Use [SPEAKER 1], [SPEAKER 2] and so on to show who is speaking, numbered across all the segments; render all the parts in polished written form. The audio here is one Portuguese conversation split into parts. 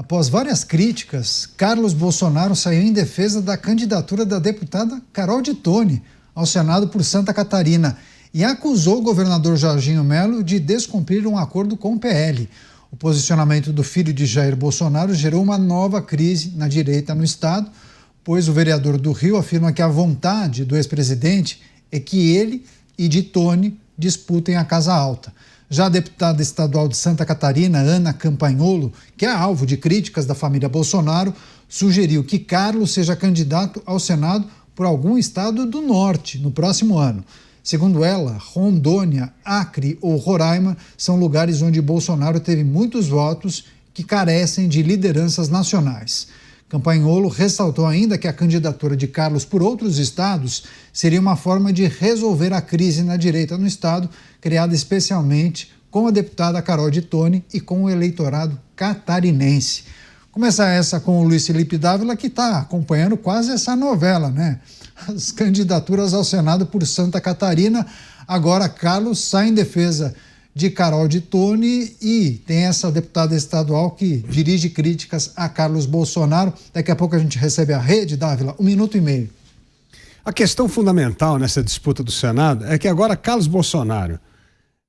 [SPEAKER 1] Após várias críticas, Carlos Bolsonaro saiu em defesa da candidatura da deputada Carol de Toni ao Senado por Santa Catarina e acusou o governador Jorginho Melo de descumprir um acordo com o PL. O posicionamento do filho de Jair Bolsonaro gerou uma nova crise na direita no estado, pois o vereador do Rio afirma que a vontade do ex-presidente é que ele e de Toni disputem a Casa Alta. Já a deputada estadual de Santa Catarina, Ana Campagnolo, que é alvo de críticas da família Bolsonaro, sugeriu que Carlos seja candidato ao Senado por algum estado do norte no próximo ano. Segundo ela, Rondônia, Acre ou Roraima são lugares onde Bolsonaro teve muitos votos que carecem de lideranças nacionais. Campagnolo ressaltou ainda que a candidatura de Carlos por outros estados seria uma forma de resolver a crise na direita no estado, criada especialmente com a deputada Carol de Toni e com o eleitorado catarinense. Começar essa com o Luiz Felipe Dávila, que está acompanhando quase essa novela, né? As candidaturas ao Senado por Santa Catarina. Agora Carlos sai em defesa de Carol de Toni e tem essa deputada estadual que dirige críticas a Carlos Bolsonaro. Daqui a pouco a gente recebe a rede, Dávila, 1 minuto e meio.
[SPEAKER 2] A questão fundamental nessa disputa do Senado é que agora Carlos Bolsonaro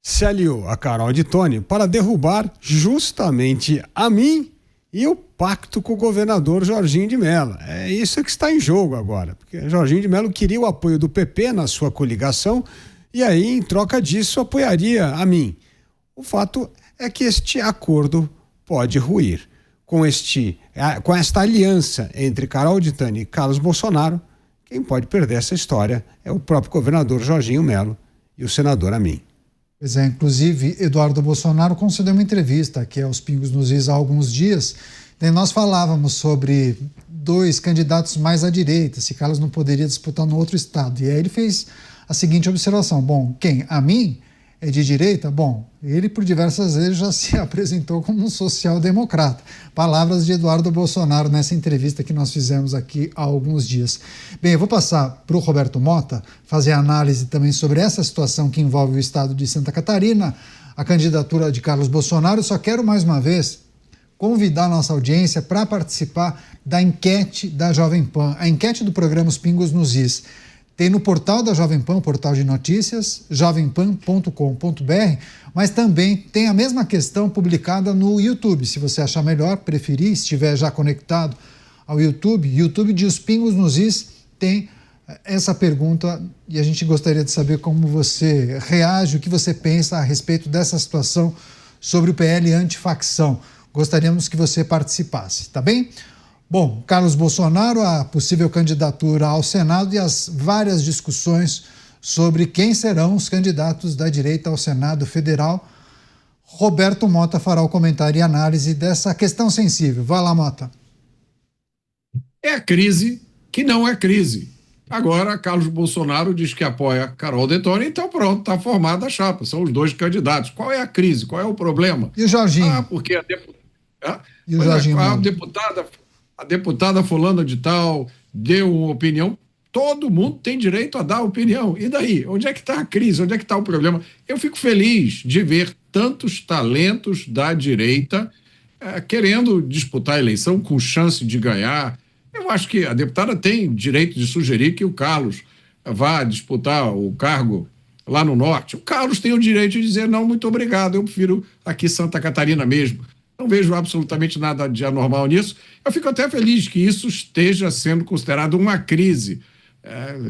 [SPEAKER 2] se aliou a Carol de Toni para derrubar justamente a mim e o pacto com o governador Jorginho de Mello. É isso que está em jogo agora, porque Jorginho de Mello queria o apoio do PP na sua coligação e aí, em troca disso, apoiaria a mim. O fato é que este acordo pode ruir. Com esta aliança entre Carol de Toni e Carlos Bolsonaro, quem pode perder essa história é o próprio governador Jorginho Melo e o senador Amin.
[SPEAKER 1] Pois é, inclusive, Eduardo Bolsonaro concedeu uma entrevista aqui aos Pingos nos Is há alguns dias. E nós falávamos sobre 2 candidatos mais à direita, se Carlos não poderia disputar no outro estado. E aí ele fez a seguinte observação: bom, quem? Amin é de direita? Bom, ele por diversas vezes já se apresentou como um social-democrata. Palavras de Eduardo Bolsonaro nessa entrevista que nós fizemos aqui há alguns dias. Bem, eu vou passar para o Roberto Mota fazer análise também sobre essa situação que envolve o estado de Santa Catarina, a candidatura de Carlos Bolsonaro. Só quero mais uma vez convidar a nossa audiência para participar da enquete da Jovem Pan, a enquete do programa Os Pingos nos Is. Tem no portal da Jovem Pan, portal de notícias, jovempan.com.br, mas também tem a mesma questão publicada no YouTube. Se você achar melhor, preferir, estiver já conectado ao YouTube de Os Pingos nos Is, tem essa pergunta e a gente gostaria de saber como você reage, o que você pensa a respeito dessa situação sobre o PL antifacção. Gostaríamos que você participasse, tá bem? Bom, Carlos Bolsonaro, a possível candidatura ao Senado e as várias discussões sobre quem serão os candidatos da direita ao Senado Federal. Roberto Mota fará o comentário e análise dessa questão sensível. Vai lá, Mota.
[SPEAKER 3] É a crise que não é crise. Agora, Carlos Bolsonaro diz que apoia Carol de Toni, então pronto, está formada a chapa. São os 2 candidatos. Qual é a crise? Qual é o problema?
[SPEAKER 1] E o Jorginho?
[SPEAKER 3] Porque
[SPEAKER 1] E o Jorginho
[SPEAKER 3] a deputada fulana de tal deu uma opinião. Todo mundo tem direito a dar opinião. E daí? Onde é que está a crise? Onde é que está o problema? Eu fico feliz de ver tantos talentos da direita querendo disputar a eleição com chance de ganhar. Eu acho que a deputada tem direito de sugerir que o Carlos vá disputar o cargo lá no norte. O Carlos tem o direito de dizer não, muito obrigado, eu prefiro aqui Santa Catarina mesmo. Não vejo absolutamente nada de anormal nisso. Eu fico até feliz que isso esteja sendo considerado uma crise.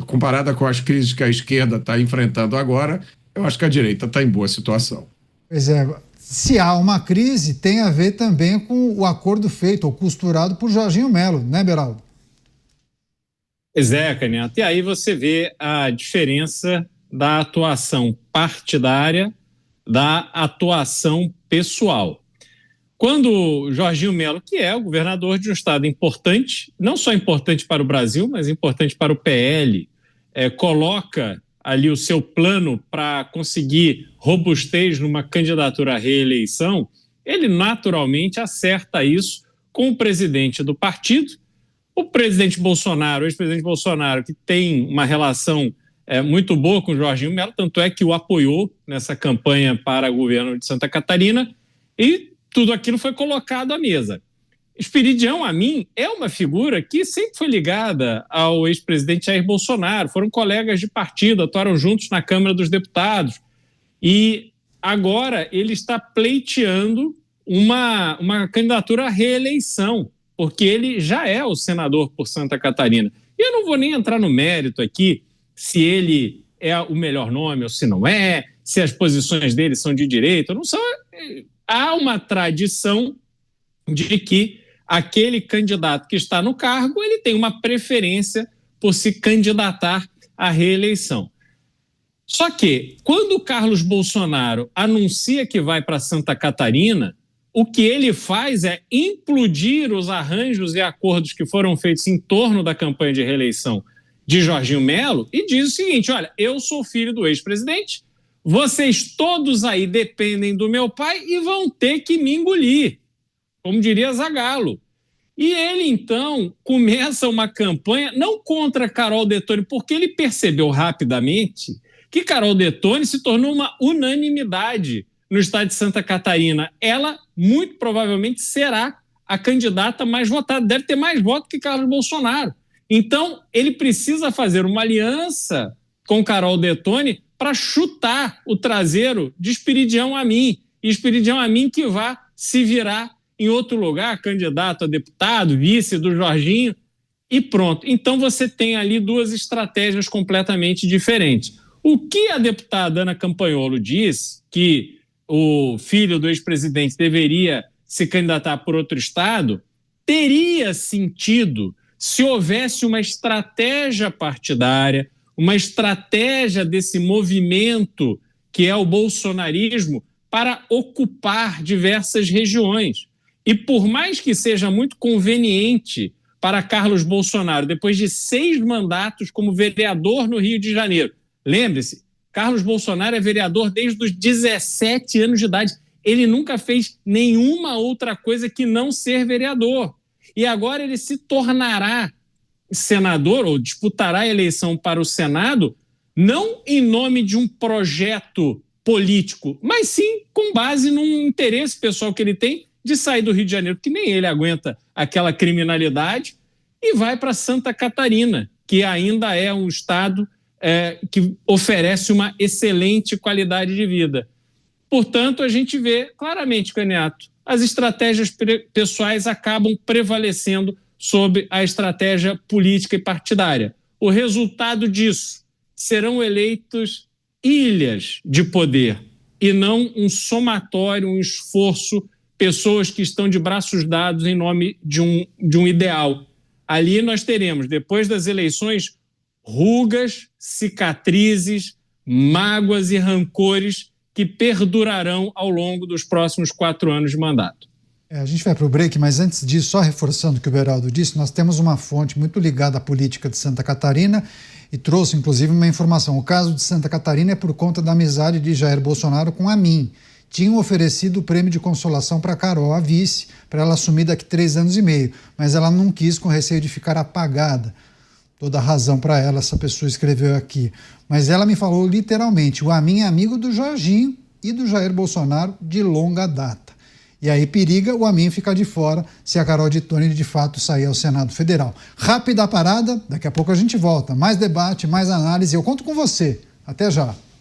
[SPEAKER 3] Comparada com as crises que a esquerda está enfrentando agora, eu acho que a direita está em boa situação.
[SPEAKER 1] Pois é, se há uma crise, tem a ver também com o acordo feito ou costurado por Jorginho Melo, né, Beraldo?
[SPEAKER 4] Pois é, Caneta. E aí você vê a diferença da atuação partidária da atuação pessoal. Quando Jorginho Melo, que é o governador de um estado importante, não só importante para o Brasil, mas importante para o PL, coloca ali o seu plano para conseguir robustez numa candidatura à reeleição, ele naturalmente acerta isso com o presidente do partido. O presidente Bolsonaro, o ex-presidente Bolsonaro, que tem uma relação muito boa com o Jorginho Melo, tanto é que o apoiou nessa campanha para o governo de Santa Catarina, e tudo aquilo foi colocado à mesa. Esperidião Amin é uma figura que sempre foi ligada ao ex-presidente Jair Bolsonaro, foram colegas de partido, atuaram juntos na Câmara dos Deputados, e agora ele está pleiteando uma candidatura à reeleição, porque ele já é o senador por Santa Catarina. E eu não vou nem entrar no mérito aqui se ele é o melhor nome ou se não é, se as posições dele são de direita ou não são. Há uma tradição de que aquele candidato que está no cargo, ele tem uma preferência por se candidatar à reeleição. Só que, quando o Carlos Bolsonaro anuncia que vai para Santa Catarina, o que ele faz é implodir os arranjos e acordos que foram feitos em torno da campanha de reeleição de Jorginho Melo e diz o seguinte: olha, eu sou filho do ex-presidente, vocês todos aí dependem do meu pai e vão ter que me engolir, como diria Zagallo. E ele, então, começa uma campanha não contra Carol Detoni, porque ele percebeu rapidamente que Carol Detoni se tornou uma unanimidade no estado de Santa Catarina. Ela, muito provavelmente, será a candidata mais votada, deve ter mais votos que Carlos Bolsonaro. Então, ele precisa fazer uma aliança com Carol Detoni para chutar o traseiro de Esperidião Amin. E Esperidião Amin que vai se virar em outro lugar, candidato a deputado, vice do Jorginho, e pronto. Então, você tem ali duas estratégias completamente diferentes. O que a deputada Ana Campanholo diz, que o filho do ex-presidente deveria se candidatar por outro estado, teria sentido se houvesse uma estratégia partidária, uma estratégia desse movimento que é o bolsonarismo para ocupar diversas regiões. E por mais que seja muito conveniente para Carlos Bolsonaro, depois de 6 mandatos como vereador no Rio de Janeiro, lembre-se, Carlos Bolsonaro é vereador desde os 17 anos de idade. Ele nunca fez nenhuma outra coisa que não ser vereador. E agora ele se tornará senador ou disputará a eleição para o Senado, não em nome de um projeto político, mas sim com base num interesse pessoal que ele tem de sair do Rio de Janeiro, porque nem ele aguenta aquela criminalidade, e vai para Santa Catarina, que ainda é um estado que oferece uma excelente qualidade de vida. Portanto, a gente vê claramente, Caniato, as estratégias pessoais acabam prevalecendo sobre a estratégia política e partidária. O resultado disso serão eleitos ilhas de poder e não um somatório, um esforço, pessoas que estão de braços dados em nome de um ideal. Ali nós teremos, depois das eleições, rugas, cicatrizes, mágoas e rancores que perdurarão ao longo dos próximos 4 anos de mandato.
[SPEAKER 1] A gente vai para o break, mas antes disso, só reforçando o que o Beraldo disse, nós temos uma fonte muito ligada à política de Santa Catarina e trouxe, inclusive, uma informação. O caso de Santa Catarina é por conta da amizade de Jair Bolsonaro com Amin. Tinham oferecido o prêmio de consolação para Carol, a vice, para ela assumir daqui 3 anos e meio, mas ela não quis, com receio de ficar apagada. Toda a razão para ela, essa pessoa escreveu aqui. Mas ela me falou literalmente: o Amin é amigo do Jorginho e do Jair Bolsonaro de longa data. E aí periga o Amin ficar de fora se a Carol Detoni de fato sair ao Senado Federal. Rápida parada, daqui a pouco a gente volta. Mais debate, mais análise. Eu conto com você. Até já.